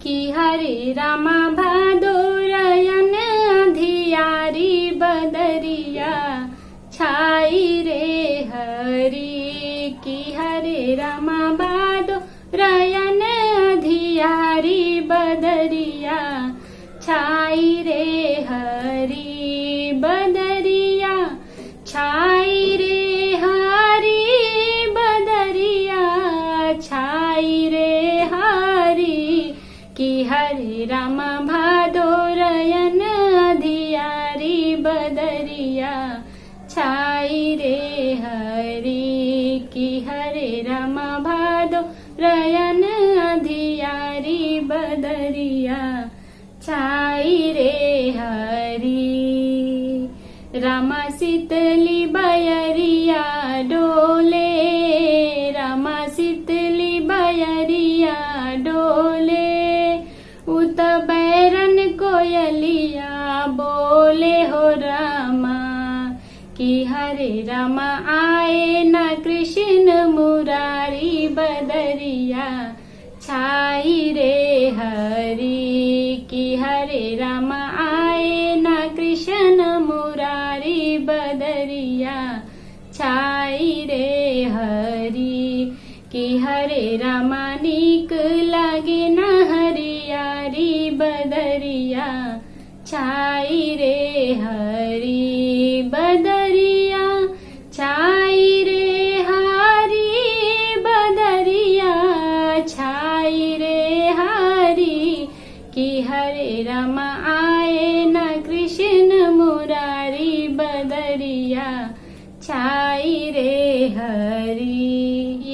कि हरे रामा भादोरयन अधियारी बदरिया छाई रे हरि कि हरे रामा भादोरयन अधियारी बदरिया छाई रे हरि बदरिया छाई रे हरि बदरिया छाई रे हरि कि हरे राम भादोरयन अधियारी बदरिया छाई रे हरि कि हरे राम भादोरयन अधियारी बदरिया छाई रे हरि रामा शीतली बयरिया डोले रामा शीतली बयरिया डोले उत बैरन कोयलिया बोले हो रामा कि हरे रामा आए न कृष्ण मुरारी बदरिया छाई रे हरि कि हरे रामा आए न कृष्ण मुरारी बदरिया छाई रे हरि कि हरे रामा नीक लागे न हरियारी बदरिया छाई रे हरि बदरिया छाई रे हरि बदरिया छाई रे हरि कि हरे राम आए न कृष्ण मुरारी बदरिया छाई रे हरि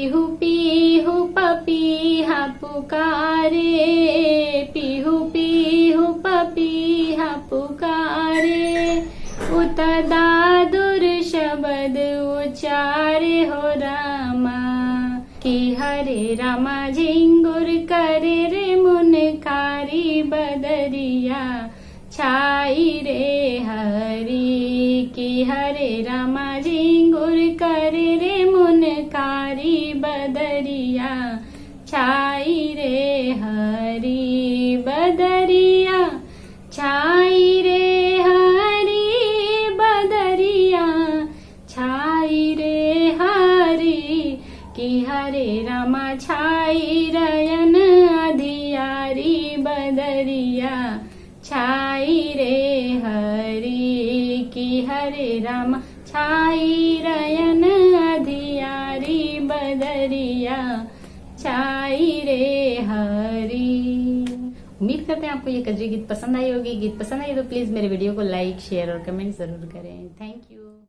इहु पीहु पपीहा पुकारे पीहु पीहु पपीहा पुकारे उत दादुर शब्द उचारे हो रामा कि हरे रामा झिंगुर करे रे मुनकारी बदरिया छाई रे हरि कि हरे रामा झिंगुर करे रे मुनकारी बदरिया छाई रे हरि बदरिया छाई रे हरि बदरिया छाई रे हरि कि हरे रामा छाई रयन अधियारी बदरिया छाई रे हरि कि हरे रामा छाई रयन अधियारी बदरिया छाई रे हरि। उम्मीद करते हैं आपको ये कजरी गीत पसंद आई होगी। गीत पसंद आई तो प्लीज मेरे वीडियो को लाइक शेयर और कमेंट जरूर करें। Thank you.